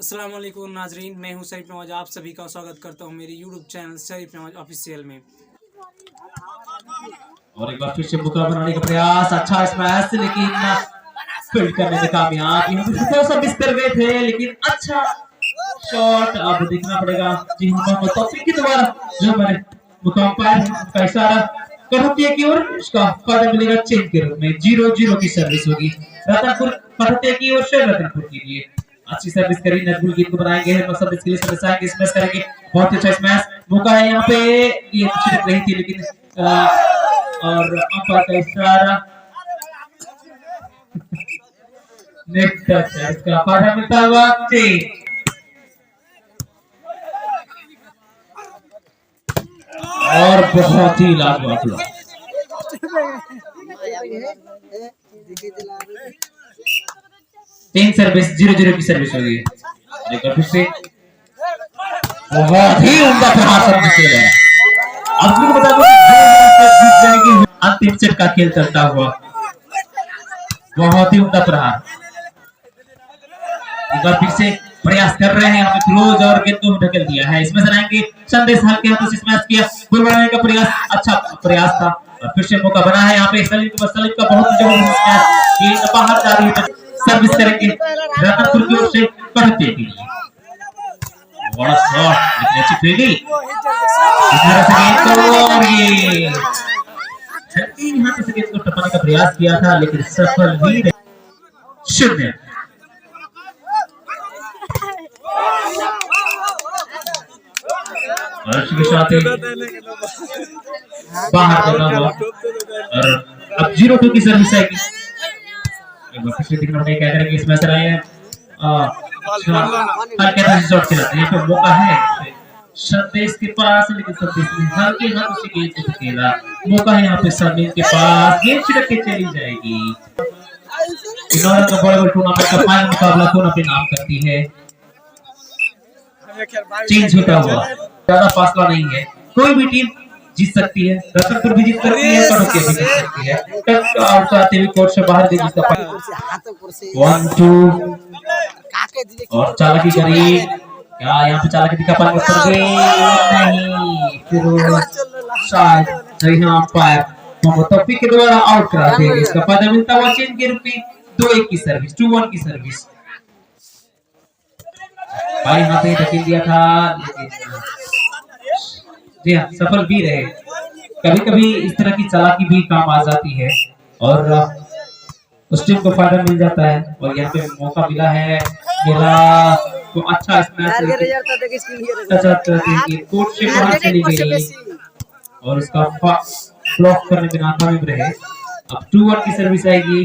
अस्सलाम वालेकुम नाजरीन, मैं हूं शरीफ नवाज। आप सभी का स्वागत करता हूं मेरे YouTube channel Sharif Nawaz official में। और एक बार फिर से मौका बनाने का प्रयास, अच्छा स्मैश, लेकिन फील्ड करने में कामयाब। यहाँ पे थोड़ा सा मिस कर गए थे, लेकिन अच्छा शॉट अब देखना पड़ेगा। जी हाँ, मोहम्मद तौफीक की दोबारा जो हमारे मुकाम पर का इशारा करते की ओर उसका फायदा मिलेगा चेंज के रूप में। 0-0 की सर्विस होगी रतनपुर पढ़ते की ओर से रतनपुर के लिए। अच्छी सर्विस करी, नजमुल गीत को बनाएंगे, सर्विस के लिए सर्विस आएंगे, स्मैश करेंगे, बहुत अच्छा स्मैश। मौका है यहाँ पे, ये छिड़क रही थी लेकिन और अंपायर का इशारा नेट टच है, इसका फायदा मिलता हुआ चेंज। और बहुत ही लाजवाब तीन सर्विस 0-0 की सर्विस होगी। फिर से बहुत ही उम्दा प्रहार सर्विस किया गया। अब आपको बता दूं अंतिम सेट का खेल चलता हुआ, बहुत ही उम्दा प्रहार। एक बार फिर से प्रयास कर रहे हैं, यहाँ पे क्लोज और गेंद को ढकेल दिया है। इसमें से आएंगे संदेश हल्के हाथों से स्मैश किया, गोल बनाने का प्रयास, अच्छा प्रयास था। और फिर से मौका बना है यहाँ पे सलीम का बहुत जबरदस्त स्मैश, गेंद बाहर जा रही है। सर्विस करेंगे रतनपुर की ओर से पढ़ते के लिए, बड़ा शॉट लेकिन अच्छी फील्डिंग। इस तरह से गेंद को ये छक्के हाथ से गेंद को टपाने का प्रयास किया था, लेकिन सफल भी नहीं। 0 के साथ बाहर देना हुआ। और अब 0-2 की सर्विस आएगी। फिर दिखना पड़ेगा क्या करेंगे इसमें से आए हैं। हल्के हाथ से शॉट खेलते हैं, यहाँ पे मौका है संदेश के पास, लेकिन संदेश ने हल्के हाथ से गेंद को खेला। मौका है यहाँ पे समीर के पास, गेंद छिड़क के चली जाएगी। इनोरा का बड़े टूर्नामेंट का फाइनल मुकाबला कौन अपने नाम करती है, चेंज होता हुआ, ज्यादा फासला नहीं है, कोई भी टीम जीत सकती है। रतनपुर भी जीत सकती है, पड़ोसी भी जीत सकती है। टच आउट आते हुए कोर्ट से बाहर गई जिसका 1-2 और चालाकी करी, क्या यहाँ पे चालाकी दिखा पाएंगे नहीं, फिर शायद नहीं, अंपायर मोहम्मद तौफीक के द्वारा आउट करा देंगे। इसका फायदा मिलता हुआ चेंज के रूप में 2-1 की सर्विस, 2-1 की सर्विस। भाई यहाँ पे धकेल दिया था, लेकिन जी हाँ सफल भी रहे। कभी कभी इस तरह की चालाकी भी काम आ जाती है और उस टीम को फायदा मिल जाता है। और यहाँ पे मौका मिला है, मेरा तो अच्छा स्मैश कोर्ट से बाहर चली गई और उसका ब्लॉक करने में नाकामयाब रहे। अब 2-1 की सर्विस आएगी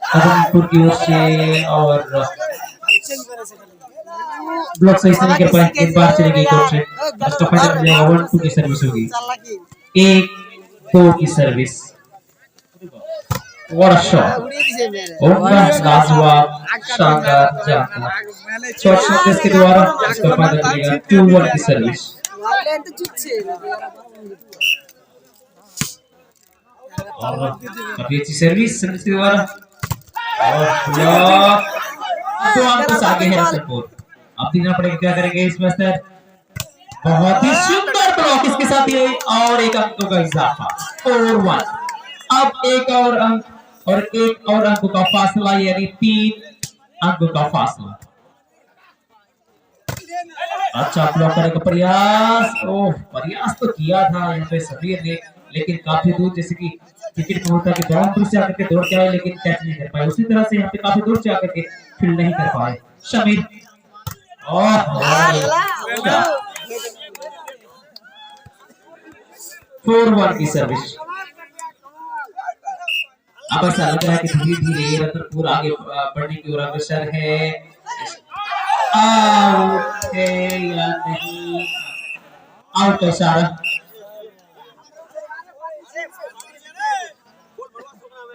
रतनपुर की ओर से, और ब्लॉक सही से नहीं कर पाए, एक बार चली गई कोर्ट से। उसका फायदा मिल जाएगा, 1-2 की सर्विस होगी, 1-2 की सर्विस। What a shot! लाजवाब शानदार जाता शॉट संदेश के द्वारा इसका फायदा मिलेगा, 2-1 की सर्विस। और काफी अच्छी सर्विस के द्वारा, और ब्लॉक 2 अंक से आगे है रतनपुर। अब देखना पड़ेगा क्या करेंगे इसमें सर। बहुत ही सुंदर ब्लॉक इसके साथ ही, और एक अंक का इजाफा, 4-1। अब एक और अंक और एक और अंक का फासला, यानी 3 अंक का फासला। अच्छा ब्लॉक करने का प्रयास, ओह प्रयास तो किया था यहाँ पे समीर ने, लेकिन काफी दूर, जैसे कि क्रिकेट में होता है कि बाउंड्री से आकर के दौड़ के आए लेकिन कैच नहीं कर पाए, उसी तरह से यहाँ पे काफी दूर से आकर के फील्ड नहीं कर पाए समीर। 4-1 की सर्विस। अब ऐसा लग रहा है कि धीरे धीरे रतनपुर आगे बढ़ने की ओर अग्रसर है। आउट है या नहीं, आउट का इशारा।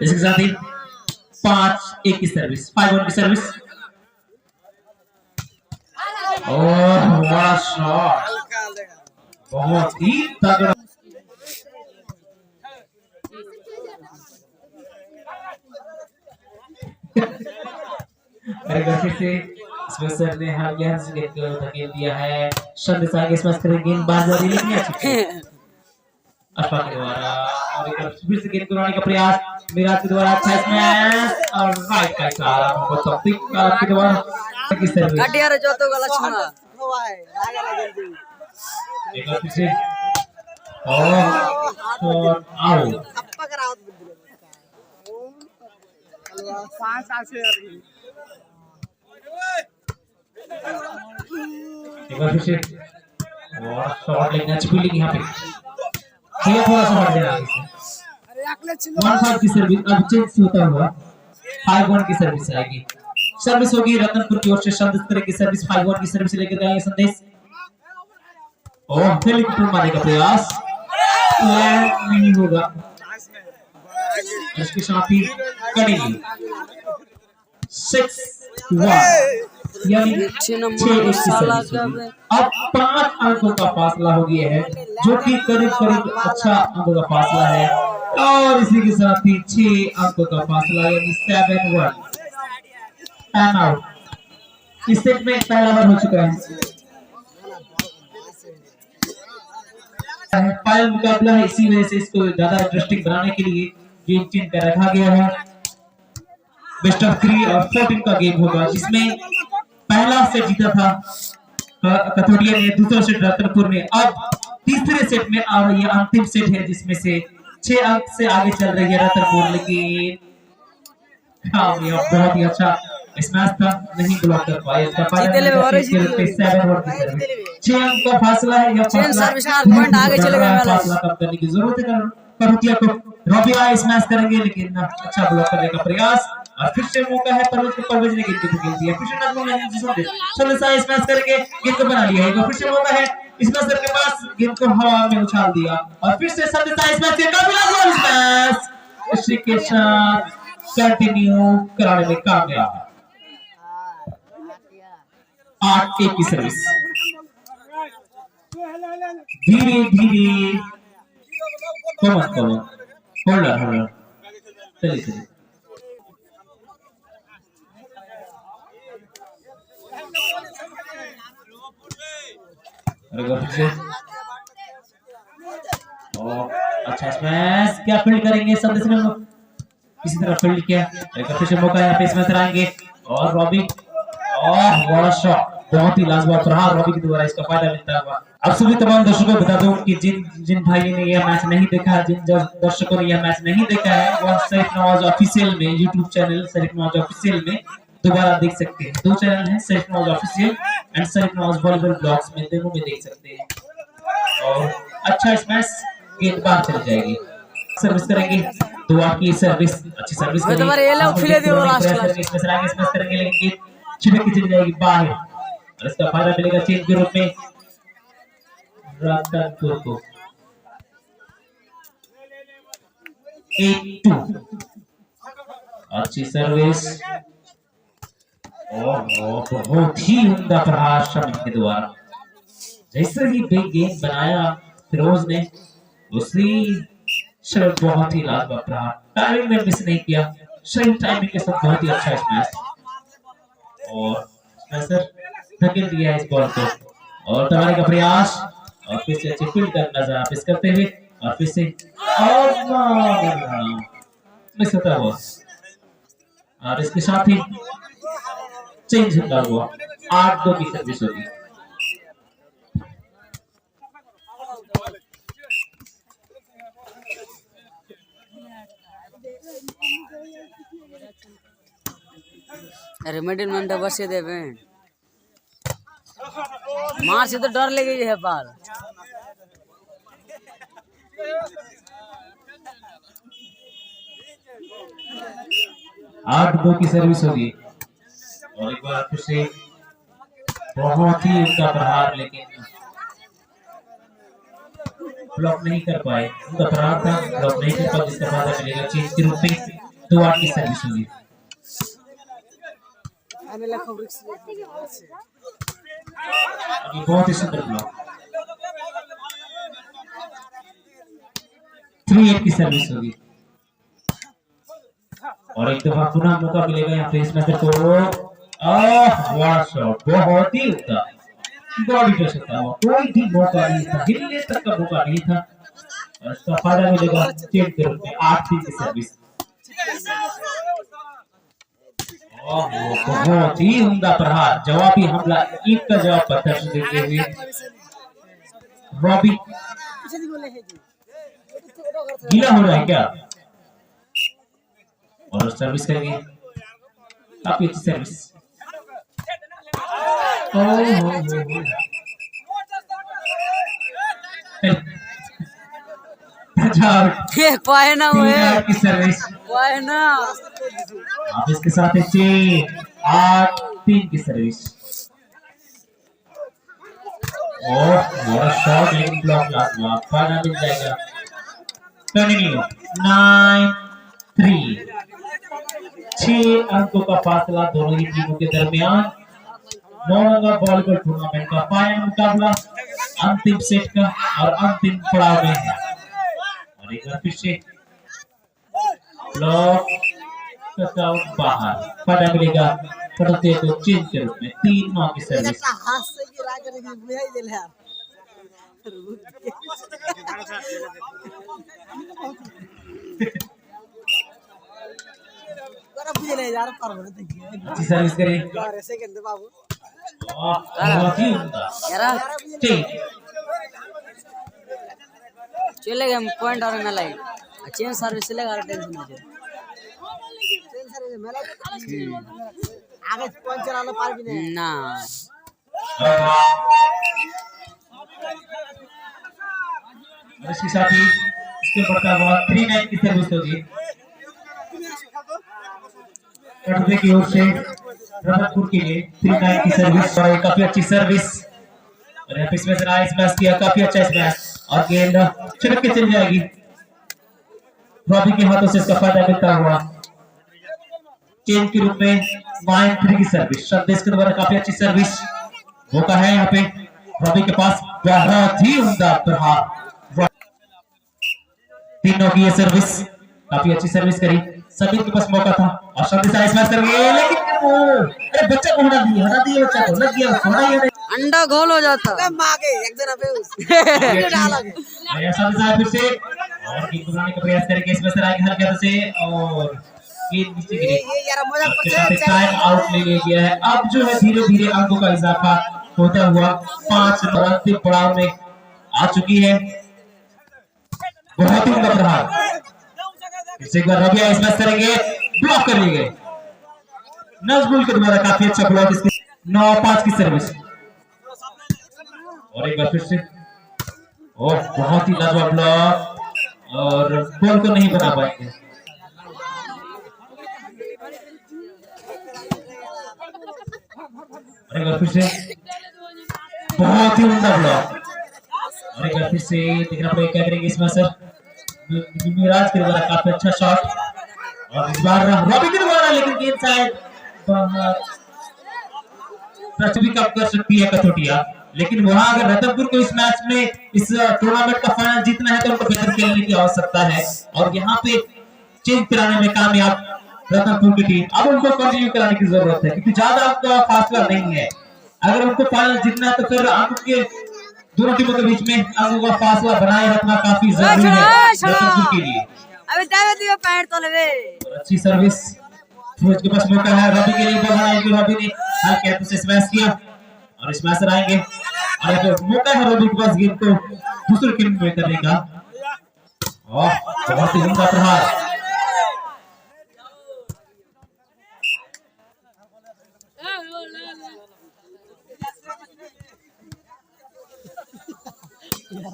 इसके साथ ही 5-1 की सर्विस, 5-1 की सर्विस। ओह वाह शॉट, बहुत ही तगड़ा। अरे फिर से इसमें सर ने हार गया है, गेंद को धकेल दिया है। संदेश आगे स्मैश करेंगे, गेंदबाज जारी लेकिन अच्छी अशफाक के द्वारा और एक बार फिर से गेंद को उड़ाने का प्रयास मिराज के द्वारा अच्छा स्मैश और राइट का इशारा को तौफीक के द्वारा किस तरह काटियार जो तो गलत छुना एक बार फिर से और आउट एक बार फिर से और शॉट लेकिन अच्छी फील्डिंग यहाँ पे ये थोड़ा सा हट देना इसे 1-5 की सर्विस अब चेंज होता हुआ 5-1 की सर्विस आएगी। सर्विस होगी रतनपुर की ओर से संदेश तरह की सर्विस 5-1 की सर्विस लेकर जाएंगे संदेश और फिर मारने का प्रयास लैंड नहीं होगा इसके साथ ही करेंगे 6-1 यानी 6-1 अब 5 अंकों का फासला हो गया है जो कि करीब अच्छा अंकों का फासला है और इसी के साथ ही 6 अंकों का फासला यानी 7-1 टाइम आउट। इस सेट में पहला ओवर हो चुका है, फाइनल मुकाबला है, इसी वजह से इसको ज्यादा इंटरेस्टिंग बनाने के लिए गेम चेंज कर रखा गया है। बेस्ट ऑफ 3 और 14 का गेम होगा जिसमें पहला सेट जीता था कथोड़िया ने, दूसरा सेट रतनपुर ने, अब तीसरे सेट में आ रही है अंतिम सेट है जिसमें से 6 अंक से आगे चल रही है रतनपुर लेकिन बहुत ही अच्छा स्मैश था, नहीं ब्लॉक कर पाए। इसका फायदा 6 अंक का फासला है या फासला कम करने की जरूरत है कथोड़िया को। रॉबी स्मैश करेंगे लेकिन अच्छा ब्लॉक करने का प्रयास और फिर से मौका है परवेज ने गेंद को खेल दिया, फिर से नजमुल ने संदेश स्मैश करके गेंद को बना लिया है, फिर से मौका है स्मैशर के पास, गेंद को हवा में उछाल दिया और फिर से संदेश स्मैश के काबिल स्मैश इसी के साथ कंटिन्यू कराने में कामयाब। 8-1 की सर्विस धीरे धीरे कमन होल्डर चलिए अच्छा स्मैश क्या फील्ड करेंगे संदेश ने किसी तरह फील्ड किया, फिर से मौका यहाँ पे स्मैश आएंगे और रॉबी बड़ा शॉट बहुत ही लाजवाब प्रहार रॉबी के द्वारा इसका फायदा मिलता हुआ। अब सभी तमाम दर्शकों को बता दूं कि जिन भाइयों ने यह मैच नहीं देखा, जिन दर्शकों ने यह मैच नहीं देखा है वह शरीफ नवाज ऑफिशियल में YouTube channel Sharif Nawaz official में दोबारा देख सकते हैं। 2 चैनल हैं, Sharif Nawaz official and Sharif Nawaz volleyball blogs में, दोनों में देख सकते हैं। और अच्छा स्मैश गेंद बाहर चली जाएगी, सर्विस करेंगे 2-8 की सर्विस, अच्छी सर्विस करेंगे लेकिन छिटक के चली जाएगी बाहर और इसका फायदा मिलेगा चेंज के रूप में रतनपुर को। 8-2 अच्छी सर्विस बहुत ही उम्दा प्रहार शमी के द्वारा, जैसे ही बिग गेम बनाया फिरोज ने उसी शर्ट बहुत ही लाजवाब प्रहार, टाइमिंग में मिस नहीं किया, सही टाइमिंग के साथ बहुत ही अच्छा स्मैश और स्मैशर धकेल दिया इस बॉल को और दबाने का प्रयास और फिर से अच्छी फील्ड का नजर आप इस करते हुए और फिर से मिस होता हुआ और इसके साथ ही चेंज होता हुआ 8-2 की सर्विस होगी। अरे मिडिल में तो बसे देवे मार से तो डर लगे है बाल। आठ 2 की सर्विस होगी और एक बार फिर से बहुत ही उनका प्रहार लेकिन ब्लॉक नहीं कर पाए, उनका प्रहार था ब्लॉक नहीं कर पाए जिसका फायदा मिलेगा चेंज के रूप में 2-8 की सर्विस होगी। बहुत ही सुंदर ब्लॉक 3-8 की सर्विस होगी और एक दफा पुनः मौका मिलेगा यहाँ पे स्मैशर को वाह शॉट, बहुत ही उत्तम। बॉडी टच होता हुआ, कोई भी मौका नहीं था, हिलने तक का मौका नहीं था। और इसका फायदा मिलेगा चेंज के रूप में 8-3 की सर्विस। बहुत ही उम्दा प्रहार, जवाबी हमला, ईद का जवाब पत्थर से देते हुए रॉबी गीला हो रहा है क्या? और सर्विस करेंगे, काफी अच्छी सर्विस। पाए ना वो की सर्विस, पाए ना। आप इसके साथ 8-3 की सर्विस। शॉट, लेकिन ब्लॉक लाजवाब, फायदा मिल जाएगा। 9-3, 6 अंकों का फासला दोनों ही टीमों के दरमियान। 9 रंगा वॉलीबॉल टूर्नामेंट का फाइनल मुकाबला अंतिम सेट का और अंतिम पड़ाव में है। और एक बार फिर से ब्लॉक बाहर, फायदा मिलेगा पड़ते को चेंज के रूप में 3-9 की सर्विस। अच्छी सर्विस करें, चलेगा पॉइंट और ना लाइक चेंज सर्विस चलेगा, टेंशन नहीं आगे पॉइंट चलाना पार भी नहीं ना। इसके साथ ही इसके बढ़ता हुआ 3-9 की सर्विस होगी कटवे की ओर से रतनपुर के लिए। 3-9 की सर्विस, काफी अच्छी सर्विस। और यहाँ पे स्मैश किया, काफी अच्छा स्मैश और गेंद छिड़क के चली जाएगी। रॉबी के हाथों से इसका फायदा मिलता हुआ चेंज के रूप में 9-3 की सर्विस। संदेश के द्वारा काफी अच्छी सर्विस, मौका है यहाँ पे रॉबी के पास, बहुत ही उम्दा प्रहार। तीनों की ये सर्विस, काफी अच्छी सर्विस करी, सभी के पास मौका था और संदेश स्मैश कर गए, लेकिन अरे बच्चा को हटा दिया बच्चा को लग गया, थोड़ा ही अंडा गोल हो जाता। फिर से और गेंद बनाने का प्रयास करेंगे, इसमें से आएंगे हल्के से और गेंद नीचे गिरी, टाइम आउट ले लिया गया है। अब जो है धीरे धीरे अंकों का इजाफा होता हुआ 5 अंतिम पड़ाव में आ चुकी है। बहुत ही उम्दा प्रहार, एक बार रबिया इसमें करेंगे, ब्लॉक कर लिए गए नजमुल के द्वारा, काफी अच्छा ब्लॉक। इसकी 9-5 की सर्विस और एक बार फिर से और बहुत ही लाजवाब ब्लॉक और बॉल को नहीं बना पाएंगे। और एक बार फिर से बहुत ही उम्दा ब्लॉक और एक बार फिर से देखना पड़ेगा क्या करेंगे इसमें सर। मिराज के द्वारा काफी अच्छा शॉट और इस बार रॉबी के द्वारा, लेकिन गेंद शायद कब कर सकती है कथोटिया, लेकिन वहां अगर रतनपुर को इस मैच में इस टूर्नामेंट का फाइनल जीतना है तो उनको बेहतर खेलने की आवश्यकता है। और यहाँ पे चेंज कराने में कामयाब रतनपुर की टीम। अब उनको कंटिन्यू कराने की जरूरत है क्योंकि ज्यादा आपका फासला नहीं है। अगर उनको फाइनल जीतना है तो फिर अंकों के दोनों टीमों के बीच में अंकों का फासला बनाए रखना काफी जरूरी है रतनपुर के लिए। अच्छी सर्विस, फिरोज के पास मौका है रवि के लिए, रवि ने हल्के हाथों से स्मैश किया और स्मैशर आएंगे और मौका है रवि के पास गेंद को दूसरे टीम में करने का। बहुत ही उम्दा प्रहार,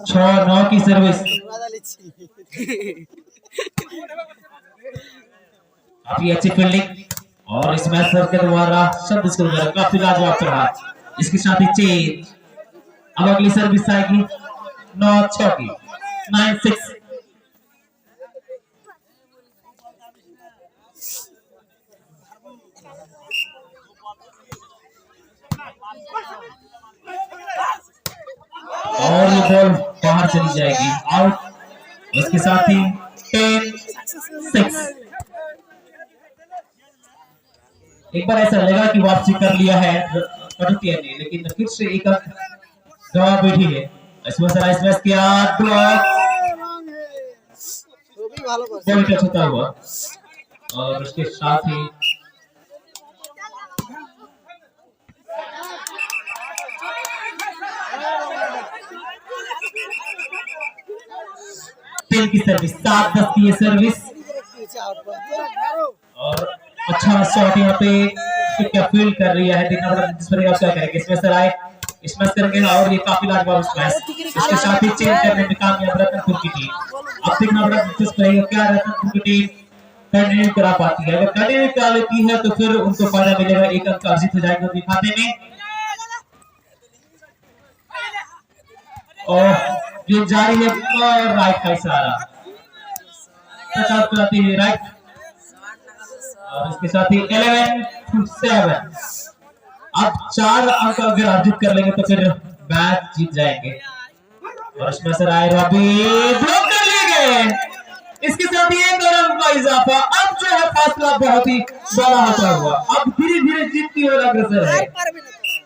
छह 9 की सर्विस, काफी अच्छी फील्डिंग और इस मैच के द्वारा शब्द के द्वारा काफी लाजवाब प्रहार। इसके साथ ही चेंज, अब अगली सर्विस आएगी 9-6 की 9-6। और ये बॉल बाहर चली जाएगी, आउट। उसके साथ ही 10-6। एक बार ऐसा लगा कि वापसी कर लिया है कटुतिया ने, लेकिन फिर से एक अंक गवा बैठी है। इसमें सर स्मैश किया, ब्लॉक बॉडी टच होता हुआ, और उसके साथ ही तीन की सर्विस, 7-10 की ये सर्विस, और अच्छा शॉट यहाँ पे क्या फील कर लिया है। देखना पड़ेगा जिस पर आप क्या करेंगे। इसमें सर आए स्मैश करेंगे और ये काफी लाजवाब स्मैश, इसके साथ ही चेंज करने में कामयाब रतनपुर की टीम। अब देखना पड़ेगा दिलचस्प रहेगा क्या रतनपुर की टीम कंटिन्यू करा पाती है। अगर कंटिन्यू करा लेती है तो फिर उनको फायदा मिलेगा, एक अंक अर्जित हो जाएगा उनके खाते में। और ये जारी है राइट का इशारा, कराती है राइट, और इसके साथ ही 11-7। अब 4 अंक अगर अर्जित कर लेंगे तो फिर मैच जीत जाएंगे। और इसमें सर आए रवि, ब्लॉक कर लिए गए, इसके साथ ही एक और अंक का इजाफा। अब जो है फासला बहुत ही बड़ा होता हुआ, अब धीरे धीरे जीत की ओर अग्रसर है।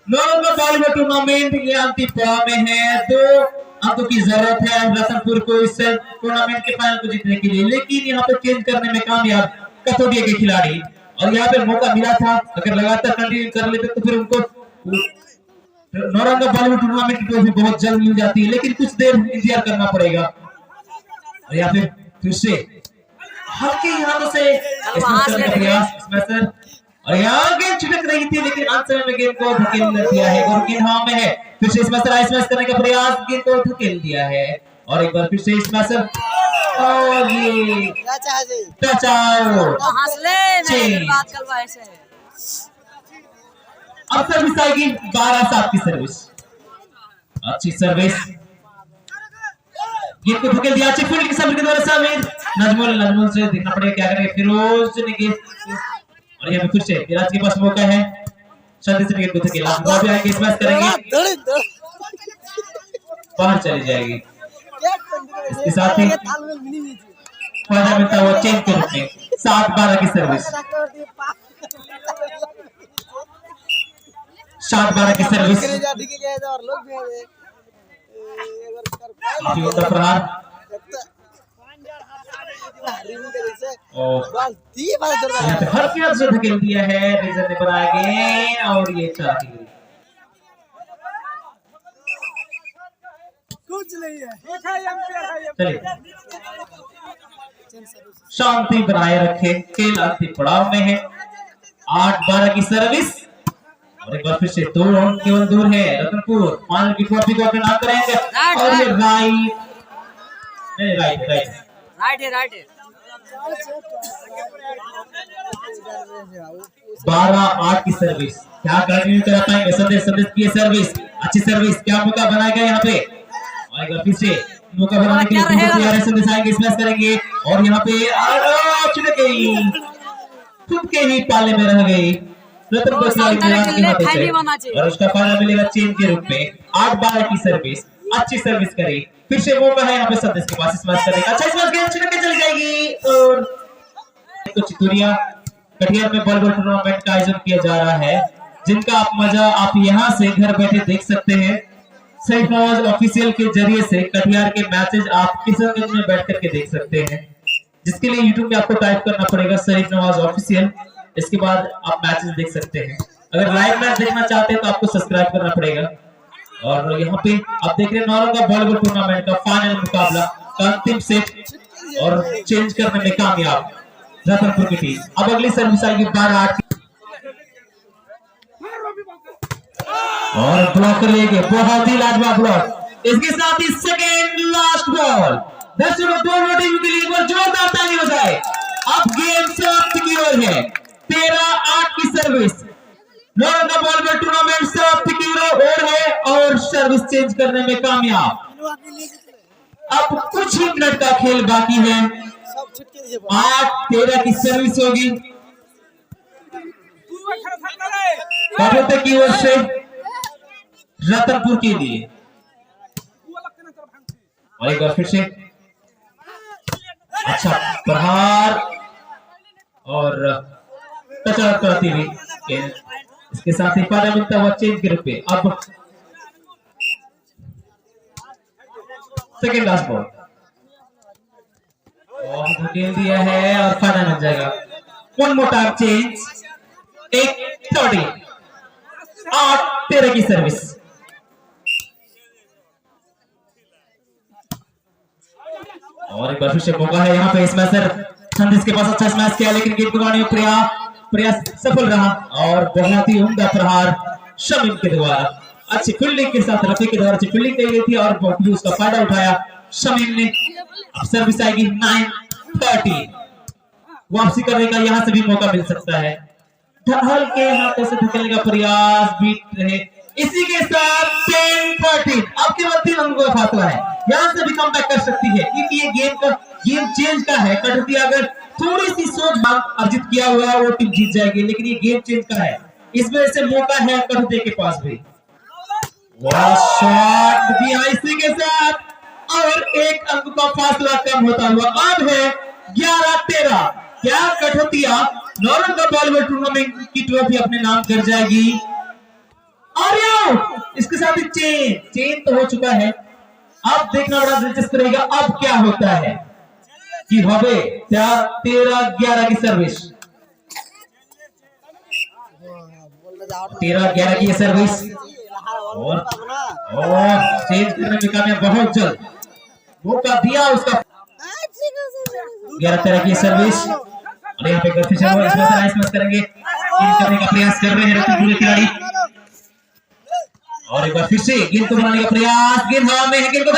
नौरंगा बॉलीवुड टूर्नामेंट ये अंतिम पड़ाव में है। 2 अंकों की जरूरत है रतनपुर को इस टूर्नामेंट के फाइनल को जीतने के लिए, लेकिन यहाँ पे चेंज करने में कामयाब कथोडिया के खिलाड़ी। और यहाँ पे मौका मिला था, अगर लगातार कंटिन्यू कर लेते तो फिर उनको नौरंगा बॉलीवुड टूर्नामेंट की ट्रॉफी बहुत जल्द मिल जाती है, लेकिन कुछ देर इंतजार करना पड़ेगा। और या फिर से हल्के हाथों से प्रयास स्मैशर, और यहाँ गेंद छिटक रही थी लेकिन अंत समय में गेंद को धकेल दिया है। और गेंद हवा में है, फिर से स्मैशर स्मैश करने का प्रयास, गेंद को धकेल दिया है। और एक बार फिर से स्मैशर, और ये टच आउट। अब सर्विस आएगी 12-7 की सर्विस, अच्छी सर्विस, गेंद को धकेल दिया, अच्छी फील्ड की सर्विस के द्वारा सामिल नजमुल से देखना पड़ेगा क्या करेंगे। फिरोज ने गेंद, और यहाँ पे फिर से मिराज के पास मौका है, शादी से गेंद को धकेला, भी आएंगे स्मैश करेंगे, बाहर चली जाएगी। इसके साथ ही फायदा मिलता हुआ चेंज के रूप में 7-12 की सर्विस, 7-12 की सर्विस, प्रहार, हल्के से धकेल दिया है, रेजर ने बनाया और ये चाहती कुछ नहीं है। चलिए शांति बनाए रखे, खेल अंतिम पड़ाव में है। 8-12 की सर्विस, और एक बार फिर से 2 अंक केवल दूर है रतनपुर फाइनल की ट्रॉफी को अपने नाम करेंगे। और ये राइट 12-8 की सर्विस, क्या कंटिन्यू करा पाएंगे। संदेश की सर्विस, अच्छी सर्विस, क्या मौका बनाया गया यहाँ पे, और एक बार फिर से मौका बनाने के लिए तैयार है। संदेश आएंगे, स्मैश करेंगे, और यहाँ पे छिटक गई, खुद के ही पाले में रह गई रतनपुर से, और उसका फायदा मिलेगा चेंज के रूप में। 8-12 की सर्विस, अच्छी सर्विस करी, फिर से मौका है यहाँ पे संदेश के पास स्मैश करने का, अच्छा स्मैश गेंद छिटक के चली जाएगी। और तो चितुरिया कटिहार में बॉलीवुड टूर्नामेंट का आयोजन किया जा रहा है, जिनका आप मजा आप यहाँ से घर बैठे देख सकते हैं। सईद नवाज ऑफिशियल के जरिए से कटिहार के मैचेज आप किशनगंज में बैठ करके देख सकते हैं, जिसके लिए यूट्यूब में आपको टाइप करना पड़ेगा सईद नवाज ऑफिशियल, इसके बाद आप मैचेस देख सकते हैं। अगर लाइव मैच देखना चाहते हैं तो आपको सब्सक्राइब करना पड़ेगा। और यहाँ पे आप देख रहे हैं नौरंगा बॉलीवुड टूर्नामेंट का फाइनल मुकाबला का अंतिम सेट, और चेंज करने में कामयाब रतनपुर की टीम। अब अगली सर्विस आएगी 12-8 और ब्लॉक कर लेंगे, बहुत ही लाजवाब ब्लॉक। इसके साथ ही सेकेंड लास्ट बॉल, दर्शकों दोनों टीम के लिए एक बार जोरदार ताली हो जाए। अब गेम समाप्ति की ओर है, 13-8 की सर्विस, नौरंगा बॉलीवुड टूर्नामेंट समाप्ति की ओर है, और सर्विस चेंज करने में कामयाब। अब कुछ ही मिनट का खेल बाकी है, 8-13 की सर्विस होगी की ओर से रतनपुर के लिए। और एक बार फिर से अच्छा प्रहार, और टच कराती हुई। इसके साथ ही पाना मिलता हुआ चेंज के रूप में। अब सेकेंड लास्ट बॉल और खेल दिया है और फायदा मिल जाएगा। One more time change. 8-30 8-13 की सर्विस। और एक बार फिर से मौका है यहाँ पे स्मैशर संदेश के पास अच्छा स्मैश किया लेकिन गेंद गुमाने में प्रयास सफल रहा और बहुत ही उम्दा प्रहार शमीम के द्वारा अच्छी फील्डिंग के साथ रफी के द्वारा अच्छी फील्डिंग की गई थी और बहुत ही उसका फायदा उठाया शमीम ने। अब सर्विस आएगी 9-30। वापसी करने का यहाँ से भी मौका मिल सकता है। ढहल के हाथों से धकेलने का प्रयास बीट रहे। इसी के साथ 10-14 अब केवल 3 अंकों का फासला है। यहाँ से भी कम बैक कर सकती है क्योंकि ये गेम चेंज का है। कटौती अगर थोड़ी सी सोच अर्जित किया हुआ है वो टीम जीत जाएगी लेकिन ये गेम चेंज का है। इस वजह से मौका है कटौती के पास भी। शॉट दिया इसी के साथ और 1 अंक का फासला कम होता हुआ अब है 11-13। क्या कठौतिया नॉर्मल का बॉलीवुड टूर्नामेंट की ट्रॉफी अपने नाम कर जाएगी? और इसके साथ ही चेन तो हो चुका है। अब देखना बड़ा दिलचस्प रहेगा अब क्या होता है कि हवे 13-11 की सर्विस। 13-11 की सर्विस और चेंज करने में कामयाब बहुत जल्द मौका दिया उसका। 11-13 की सर्विस और यहाँ पे स्मैश करेंगे करने का प्रयास कर रहे हैं रतनपुर खिलाड़ी। और एक बार फिर से गेंद को बनाने का प्रयास। गेंद हवा में है, गेंद को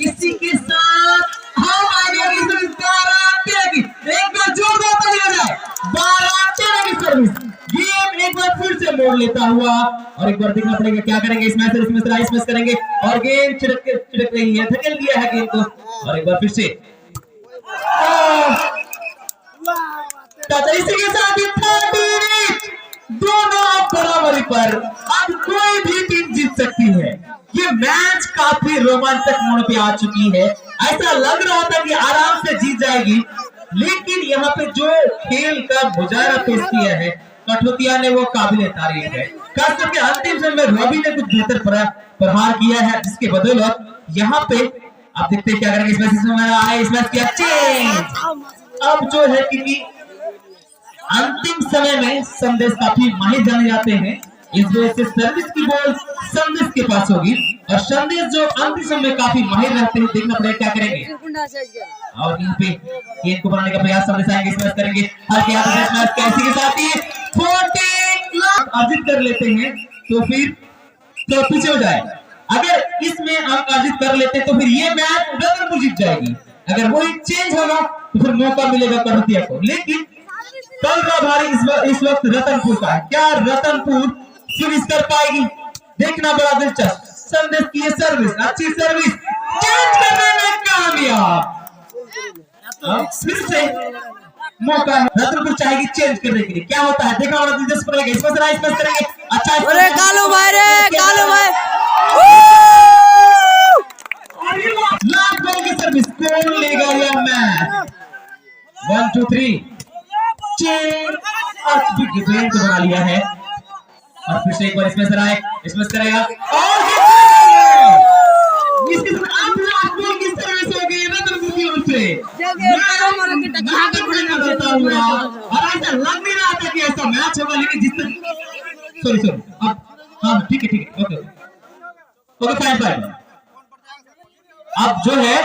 इसी के साथ एक बार जोरदार ताली हो जाए। 12-13 की सर्विस। गेम एक बार फिर से मोड़ लेता हुआ और एक बार देखना पड़ेगा क्या करेंगे। स्मैश करेंगे और गेंद छिड़क रही है, धकेल दिया है गेंद को और एक बार फिर से इसी के साथ ही 30 दोनों बराबरी पर। अब कोई भी टीम जीत सकती है। ये मैच काफी रोमांचक मोड़ पे आ चुकी है। ऐसा लग रहा था कि आराम से जीत जाएगी लेकिन यहाँ पे जो खेल का मुजाहरा पेश किया है कठौतिया ने वो काबिल तारीफ है। खास करके अंतिम समय में रवि ने कुछ बेहतर प्रहार किया है जिसके बदौलत यहाँ पे आप देखते हैं क्या करेंगे। इसमें किया चेंज। अब जो है कि अंतिम समय में संदेश काफी माहिर जाने जाते हैं इस वजह से सर्विस की बॉल संदेश के पास होगी और संदेश जो अंतिम समय में काफी माहिर रहते हैं। देखना पड़ेगा क्या करेंगे और यहाँ पे गेंद को बनाने का प्रयास संदेश आएंगे। स्मैश करेंगे हल्के हाथों से स्मैश कैसी के साथ ही 14 लाख अर्जित कर लेते हैं तो फिर तो पीछे हो जाए। अगर इसमें अंक अर्जित कर लेते तो फिर ये मैच रतनपुर जीत जाएगी। अगर वही चेंज होगा तो फिर मौका मिलेगा कटौतिया को। लेकिन कल का भारी इस वक्त रतनपुर का है। क्या रतनपुर फिनिश कर पाएगी? देखना बड़ा दिलचस्प। संदेश की सर्विस अच्छी सर्विस चेंज करने में कामयाब। फिर से मौका है रतनपुर चाहेगी चेंज करने के लिए। क्या होता है देखना बड़ा दिलचस्प रहेगा। इसमें करेंगे अच्छा कालू भाई लास्ट बॉल की सर्विस कौन लेगा यह मैच? 1 2 3 गेंद बना लिया है और फिर से एक बार इसमें करेगा और इसके साथ आप लास्ट बॉल की सर्विस हो गई रतनपुर की ओर से। और ऐसा लग नहीं रहा था कि ऐसा मैच होगा लेकिन जिस सॉरी अब हाँ ठीक है ओके फाइन। अब जो है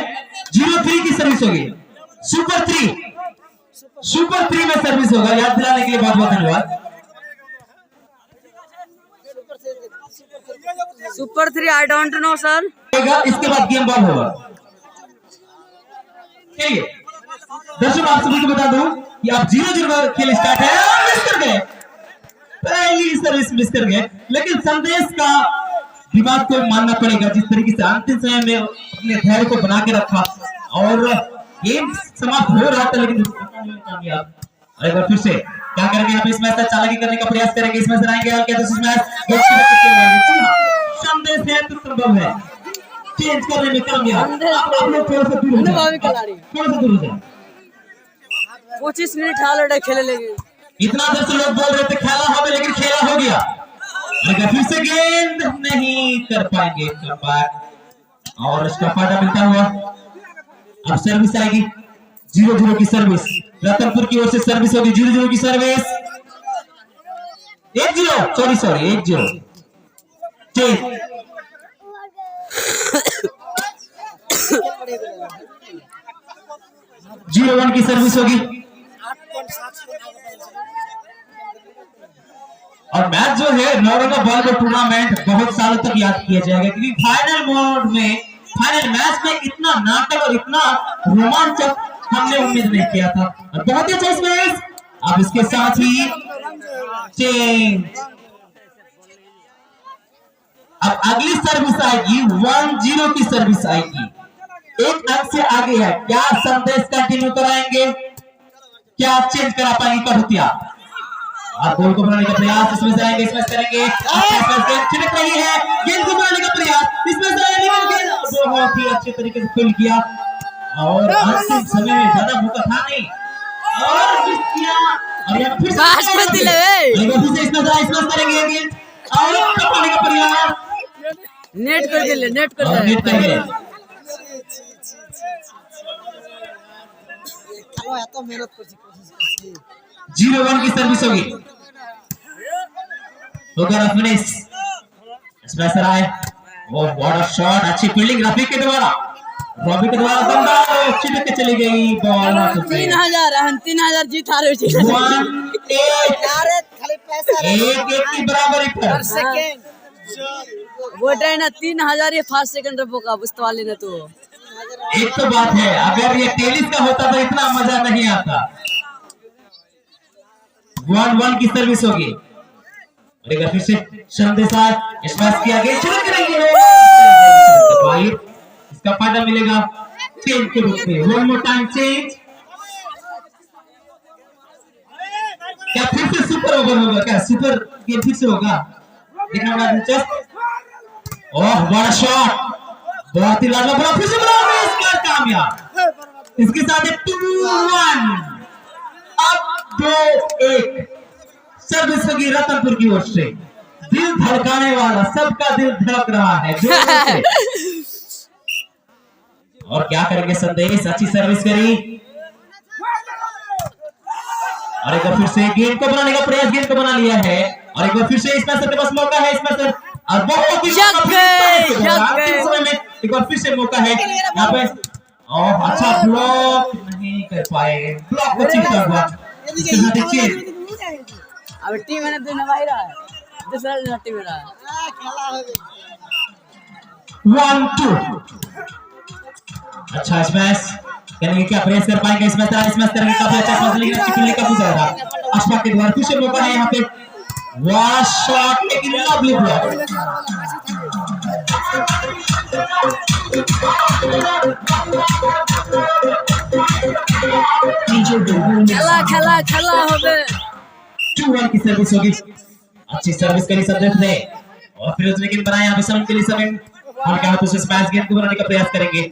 0-3 की सर्विस होगी। सुपर 3 में सर्विस होगा। याद दिलाने के लिए बहुत बहुत धन्यवाद। Super 3 I don't know sir. इसके बाद गेम बॉल होगा। चलिए दर्शक आप सभी को बता दूं कि आप 0-0 खेल स्टार्ट है और मिस कर गए। पहली सर्विस मिस कर गए लेकिन संदेश का दिमाग को मानना पड़ेगा जिस तरीके से अंतिम समय में अपने धैर्य को बना के रखा और गेम समाप्त हो रहा था लेकिन कामयाब। एक बार फिर से क्या करेंगे यहाँ पे इस मैच का चालाकी करने का प्रयास करेंगे। इसमें से आएंगे और क्या संदेश है तो संभव है चेंज करने में कामयाब। आप लोग थोड़ा सा दूर हो जाए। 25 मिनट हाल खेले लगे। इतना देर से लोग बोल रहे थे खेला हो लेकिन खेला हो गया। अगर फिर से गेंद नहीं कर पाएंगे और उसका फायदा मिलता हुआ। अब सर्विस आएगी 0-0 की सर्विस रतनपुर की ओर से सर्विस होगी 0-0 की सर्विस 1-0 सॉरी 1-0 0-1 की सर्विस होगी और मैच जो है नौरंगा बॉलीवुड टूर्नामेंट बहुत सालों तक याद किया जाएगा क्योंकि फाइनल मोड में फाइनल मैच में इतना नाटक और इतना रोमांचक हमने उम्मीद नहीं किया था और बहुत ही अच्छा मैच। अब इसके साथ ही चेंज अब अगली सर्विस आएगी 1-0 की सर्विस आएगी एक अंक से आगे है। क्या संदेश कंटिन्यू कराएंगे क्या चेंज करा पाएंगे कठुतिया और गोल को बनाने का प्रयास इसमें से आएंगे इसमें करेंगे छिड़क रही है गेंद को बनाने का प्रयास इसमें से आएंगे बहुत ही अच्छे तरीके से फिल किया और अंतिम समय में ज्यादा मौका था नहीं और मिस किया और यहां फिर से इसमें करेंगे गेंद और बनाने का प्रयास नेट कर दिले नेट कर दिले 0-1 की सर्विस होगी फिनिश स्मैशर आए वो व्हाट अ शॉट अच्छी फील्डिंग रफी के द्वारा दमदार चिपक के चली गई बॉल 3000 जीत हारे एक की बराबरी पर वो ना 3000 ये 5 सेकंड रखो का बुस्त वाले ने तो एक तो बात है अगर ये टेनिस का होता तो इतना मजा नहीं आता 1-1 की सर्विस होगी और फिर से संदेश स्मैश किया गया छिड़क रही है इसका फायदा मिलेगा चेंज के रूप में वन मोर टाइम चेंज क्या फिर से सुपर ओवर होगा क्या सुपर गेम फिर से होगा देखना बड़ा दिलचस्प ओह बड़ा शॉट बहुत ही लाजवाब बड़ा फिर से बड़ा इसका कामयाब इसके साथ 2-1 अब 2-1 सर्विस होगी रतनपुर की ओर से दिल धड़काने वाला सबका दिल धड़क रहा है और क्या करेंगे संदेश अच्छी सर्विस करी और एक बार फिर से गेंद को बनाने का प्रयास गेंद को बना लिया है और एक बार फिर से इसमें के पास मौका है इसमें सर और बहुत ही समय में एक बार फिर से मौका है यहाँ पे और अच्छा ब्लॉक नहीं कर पाए ब्लॉक को चिपका हुआ अब टीम है तो नवाई रहा है दूसरा टीम रहा है 1-2 अच्छा स्मैश करेंगे क्या प्रेस कर पाएंगे इसमें करेंगे काफी अच्छा स्मैश लेकिन अच्छी फील्डिंग का पूछा रहा अशफाक के द्वारा फिर से मौका है यहाँ पे वाह शॉट लेकिन लवली ब्लॉक खेला होगे 2-1 की सर्विस होगी अच्छी सर्विस करी संदेश ने और फिर उसने गेंद बनाया यहाँ पे 7 के लिए 7 और क्या तो स्मैश गेंद को बनाने का प्रयास करेंगे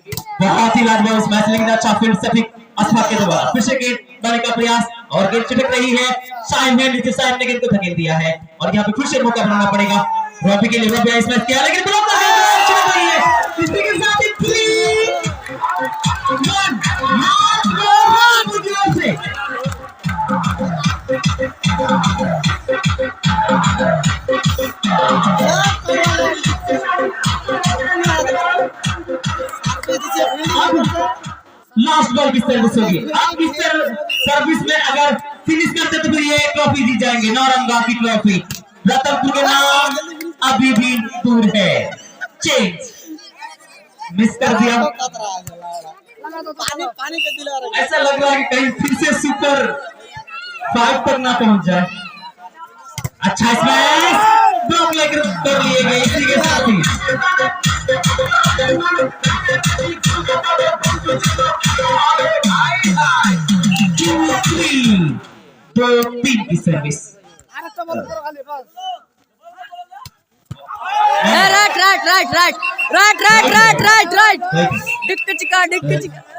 बहुत ही लाजवाब स्मैश लेकिन अच्छा फील्ड से ठीक अशफाक के द्वारा फिर से गेंद बनाने का प्रयास और गेंद चिपक रही है साइम है नीचे साइम ने गेंद को धकेल दिया है और यहाँ पे फिर से मौका बनाना पड़ेगा रॉबी के लिए रॉबी स्मैश किया लेकिन ब्लॉक कर दिया चिपक रही है इसी के साथ ही 3 लास्ट बॉल की सर्विस होगी अब इस सर्विस में अगर फिनिश करते तो फिर ये ट्रॉफी जीत जाएंगे नौरंगा की ट्रॉफी रतनपुर के नाम अभी भी दूर है चेंज मिस कर दिया ऐसा लग रहा है कि कहीं फिर से सुपर 5 तक ना पहुंच जाए अच्छा स्मैश ब्लॉक लेकर कर लिए गए इसी के साथ ही तो 3 की सर्विस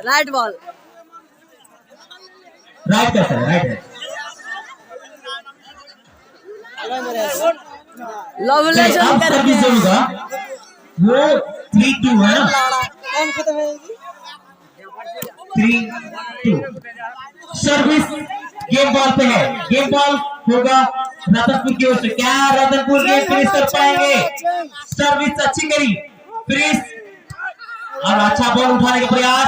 राइट बॉल राइट का सर, राइट है। लव अब रिलेशन कर सर्विस जो होगा वो 3-2 है ना, 3-2 सर्विस गेम बॉल पे है। गेम बॉल होगा रतनपुर की ओर से। क्या रतनपुर गेम फिनिश कर पाएंगे? सर्विस अच्छी करी, फिनिश और अच्छा बॉल उठाने का प्रयास।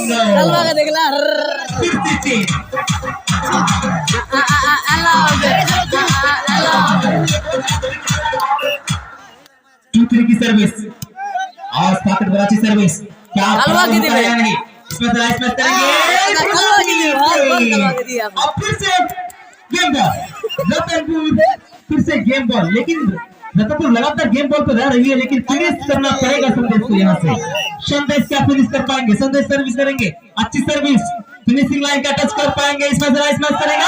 चलवा के देख ला। 2-3 की सर्विस और पॉकेट बड़ा अच्छी सर्विस। क्या हलवा की दी है। नहीं इसमें करेंगे। हलवा की दी, बहुत हलवा की दी आपने। अब फिर से गेम बॉल रतनपुर, फिर से गेम बॉल, लेकिन रतनपुर लगातार गेम बॉल पे रह रही है, लेकिन फिनिश करना पड़ेगा संदेश को। यहाँ से संदेश क्या फिनिश कर पाएंगे? संदेश सर्विस करेंगे, अच्छी सर्विस, फिनिशिंग लाइन का टच कर पाएंगे। इसमें जरा स्मैश करेंगे,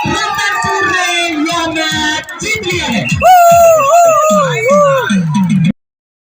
रतनपुर ने यह मैच जीत लिया है।